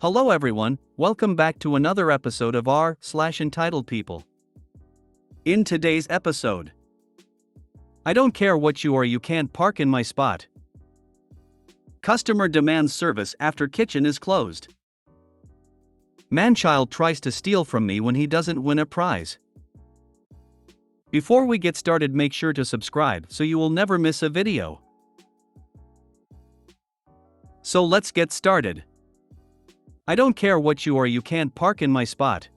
Hello everyone, welcome back to another episode of r/Entitled People. In today's episode, I don't care what you are, you can't park in my spot. Customer demands service after kitchen is closed. Man-child tries to steal from me when he doesn't win a prize. Before we get started, make sure to subscribe so you will never miss a video. So let's get started. I don't care what you are, you can't park in my spot.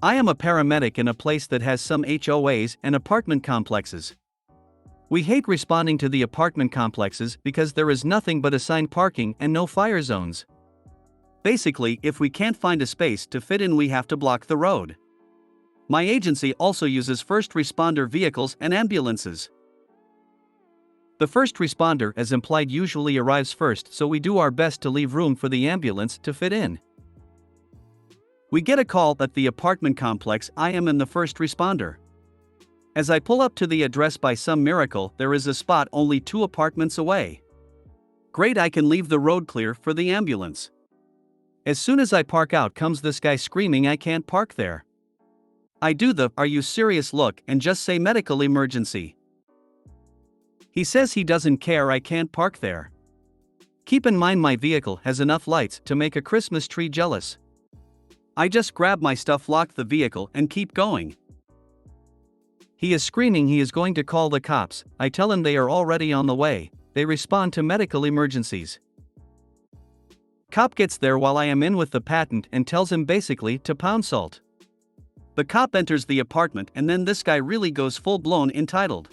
I am a paramedic in a place that has some HOAs and apartment complexes. We hate responding to the apartment complexes because there is nothing but assigned parking and no fire zones. Basically, if we can't find a space to fit in, we have to block the road. My agency also uses first responder vehicles and ambulances. The first responder, as implied, usually arrives first, so we do our best to leave room for the ambulance to fit in. We get a call at the apartment complex. I am in the first responder. As I pull up to the address, by some miracle, there is a spot only 2 apartments away. Great, I can leave the road clear for the ambulance. As soon as I park, out comes this guy screaming I can't park there. I do the "Are you serious?" look and just say medical emergency. He says he doesn't care, I can't park there. Keep in mind my vehicle has enough lights to make a Christmas tree jealous. I just grab my stuff, lock the vehicle and keep going. He is screaming he is going to call the cops. I tell him they are already on the way. They respond to medical emergencies. Cop gets there while I am in with the patent and tells him basically to pound salt. The cop enters the apartment and then this guy really goes full-blown entitled.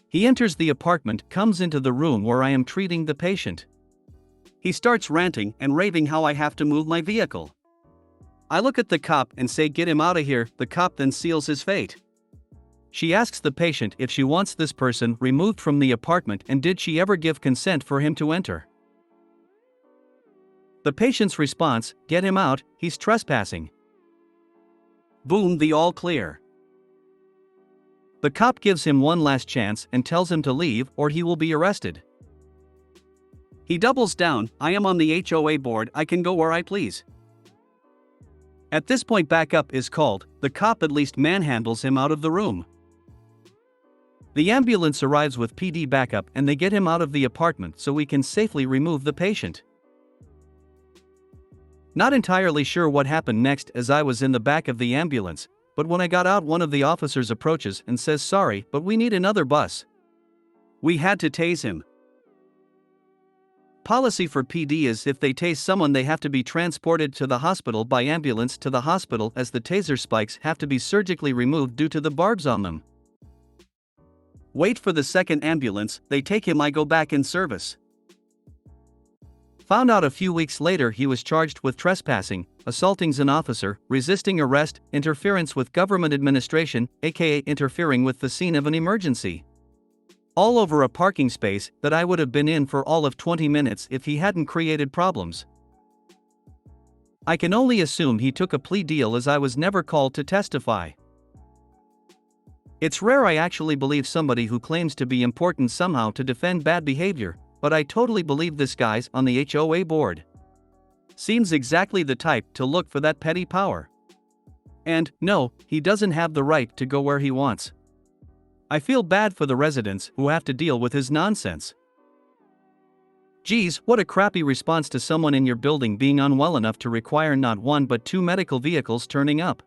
He enters the apartment, comes into the room where I am treating the patient. He starts ranting and raving how I have to move my vehicle. I look at the cop and say, "Get him out of here." The cop then seals his fate. She asks the patient if she wants this person removed from the apartment and did she ever give consent for him to enter. The patient's response, "Get him out, he's trespassing." Boom, the all clear. The cop gives him one last chance and tells him to leave or he will be arrested. He doubles down, "I am on the HOA board, I can go where I please." At this point, backup is called. The cop at least manhandles him out of the room. The ambulance arrives with PD backup and they get him out of the apartment so we can safely remove the patient. Not entirely sure what happened next as I was in the back of the ambulance, but when I got out, one of the officers approaches and says, "Sorry, but we need another bus." We had to tase him. Policy for PD is if they tase someone, they have to be transported to the hospital by ambulance to the hospital, as the taser spikes have to be surgically removed due to the barbs on them. Wait for the second ambulance, they take him, I go back in service. Found out a few weeks later he was charged with trespassing, assaulting an officer, resisting arrest, interference with government administration, aka interfering with the scene of an emergency. All over a parking space that I would have been in for all of 20 minutes if he hadn't created problems. I can only assume he took a plea deal as I was never called to testify. It's rare I actually believe somebody who claims to be important somehow to defend bad behavior, but I totally believe this guy's on the HOA board. Seems exactly the type to look for that petty power. And, no, he doesn't have the right to go where he wants. I feel bad for the residents who have to deal with his nonsense. Geez, what a crappy response to someone in your building being unwell enough to require not 1 but 2 medical vehicles turning up.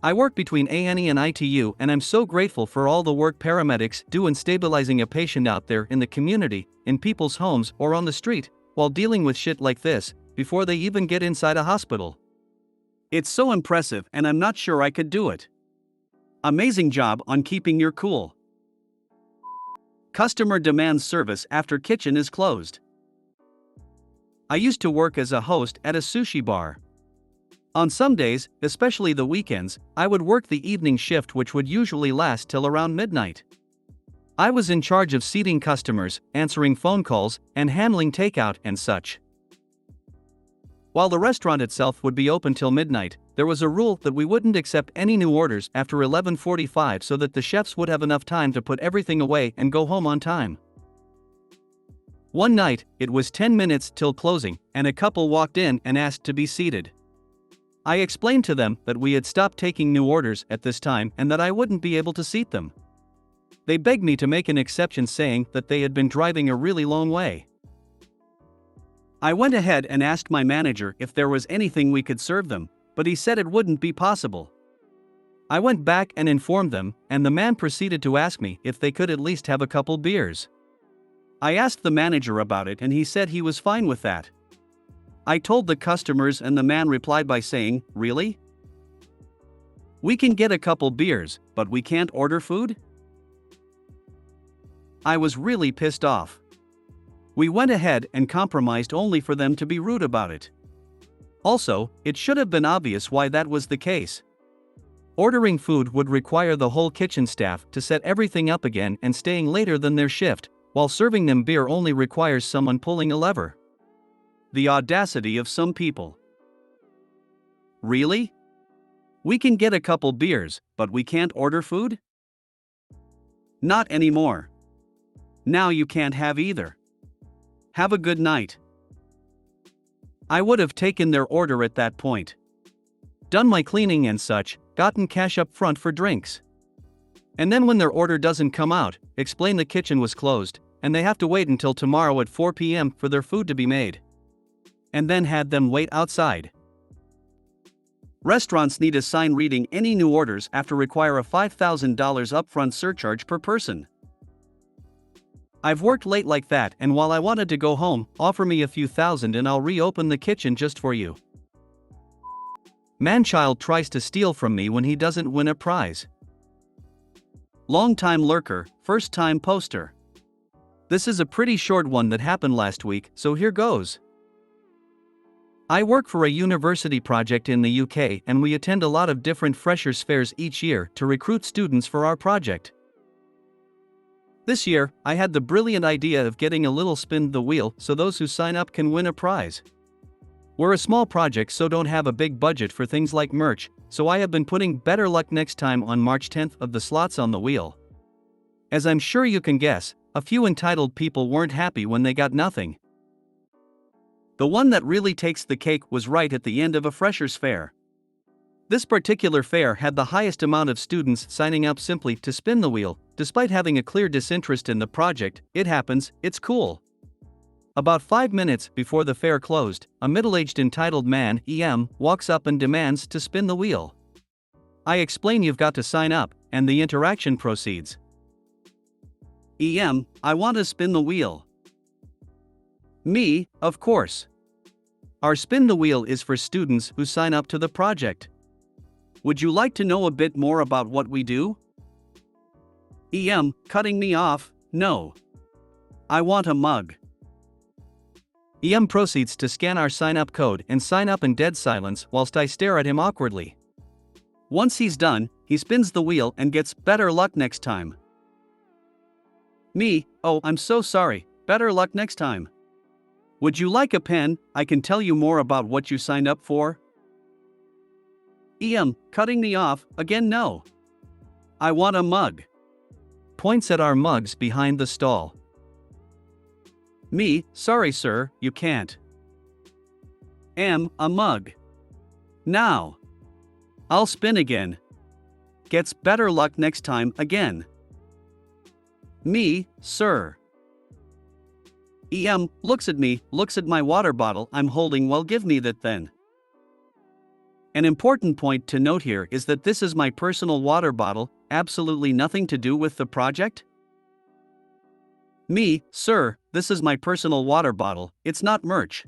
I work between A&E and ITU and I'm so grateful for all the work paramedics do in stabilizing a patient out there in the community, in people's homes or on the street, while dealing with shit like this, before they even get inside a hospital. It's so impressive and I'm not sure I could do it. Amazing job on keeping your cool. Customer demands service after kitchen is closed. I used to work as a host at a sushi bar. On some days, especially the weekends, I would work the evening shift, which would usually last till around midnight. I was in charge of seating customers, answering phone calls, and handling takeout and such. While the restaurant itself would be open till midnight, there was a rule that we wouldn't accept any new orders after 11:45 so that the chefs would have enough time to put everything away and go home on time. One night, it was 10 minutes till closing, and a couple walked in and asked to be seated. I explained to them that we had stopped taking new orders at this time and that I wouldn't be able to seat them. They begged me to make an exception, saying that they had been driving a really long way. I went ahead and asked my manager if there was anything we could serve them, but he said it wouldn't be possible. I went back and informed them, and the man proceeded to ask me if they could at least have a couple beers. I asked the manager about it and he said he was fine with that. I told the customers and the man replied by saying, "Really? We can get a couple beers, but we can't order food?" I was really pissed off. We went ahead and compromised only for them to be rude about it. Also, it should have been obvious why that was the case. Ordering food would require the whole kitchen staff to set everything up again, and staying later than their shift, while serving them beer only requires someone pulling a lever. The audacity of some people. Really? We can get a couple beers, but we can't order food? Not anymore. Now you can't have either. Have a good night. I would have taken their order at that point. Done my cleaning and such, gotten cash up front for drinks. And then when their order doesn't come out, explain the kitchen was closed, and they have to wait until tomorrow at 4 p.m. for their food to be made. And then had them wait outside. Restaurants need a sign reading any new orders after require a $5,000 upfront surcharge per person. I've worked late like that, and while I wanted to go home, offer me a few thousand and I'll reopen the kitchen just for you. Man-child tries to steal from me when he doesn't win a prize. Long-time lurker, first-time poster. This is a pretty short one that happened last week, so here goes. I work for a university project in the UK, and we attend a lot of different freshers' fairs each year to recruit students for our project. This year, I had the brilliant idea of getting a little spin the wheel so those who sign up can win a prize. We're a small project, so don't have a big budget for things like merch, so I have been putting "Better Luck Next Time" on March 10th of the slots on the wheel. As I'm sure you can guess, a few entitled people weren't happy when they got nothing. The one that really takes the cake was right at the end of a freshers' fair. This particular fair had the highest amount of students signing up simply to spin the wheel, despite having a clear disinterest in the project. It happens, it's cool. About 5 minutes before the fair closed, a middle-aged entitled man, walks up and demands to spin the wheel. I explain you've got to sign up, and the interaction proceeds. I want to spin the wheel. Me, of course. Our spin the wheel is for students who sign up to the project. Would you like to know a bit more about what we do? Cutting me off, no. I want a mug. Proceeds to scan our sign-up code and sign up in dead silence whilst I stare at him awkwardly. Once he's done, he spins the wheel and gets "Better luck next time." Me, oh, I'm so sorry, better luck next time. Would you like a pen? I can tell you more about what you signed up for. Cutting me off, again, no. I want a mug. Points at our mugs behind the stall. Me, sorry sir, you can't. A mug. Now. I'll spin again. Gets "Better luck next time" again. Me, sir. Looks at me, looks at my water bottle I'm holding. Well, give me that then. An important point to note here is that this is my personal water bottle, absolutely nothing to do with the project. Me, sir, this is my personal water bottle, it's not merch.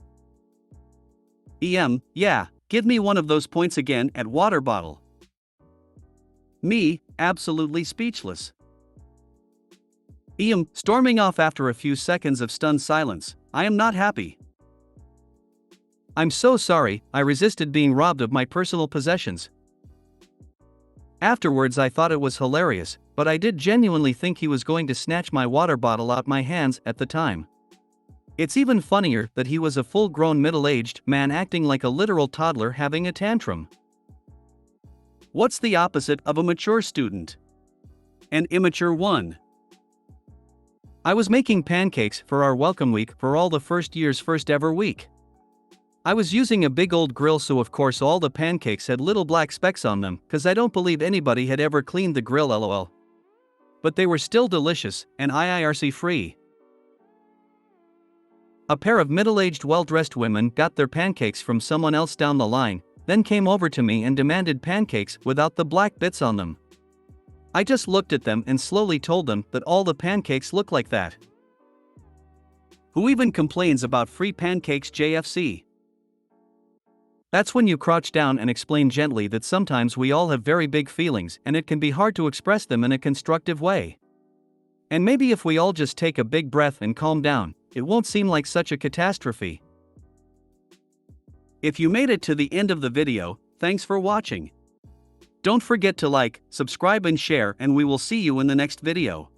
Yeah, give me one of those points again at water bottle. Me, absolutely speechless. Storming off after a few seconds of stunned silence. I am not happy. I'm so sorry, I resisted being robbed of my personal possessions. Afterwards I thought it was hilarious, but I did genuinely think he was going to snatch my water bottle out my hands at the time. It's even funnier that he was a full-grown middle-aged man acting like a literal toddler having a tantrum. What's the opposite of a mature student? An immature one. I was making pancakes for our welcome week for all the first year's first ever week. I was using a big old grill, so of course all the pancakes had little black specks on them, cause I don't believe anybody had ever cleaned the grill, lol. But they were still delicious, and IIRC free. A pair of middle-aged well-dressed women got their pancakes from someone else down the line, then came over to me and demanded pancakes without the black bits on them. I just looked at them and slowly told them that all the pancakes look like that. Who even complains about free pancakes, JFC? That's when you crouch down and explain gently that sometimes we all have very big feelings and it can be hard to express them in a constructive way. And maybe if we all just take a big breath and calm down, it won't seem like such a catastrophe. If you made it to the end of the video, thanks for watching. Don't forget to like, subscribe and share, and we will see you in the next video.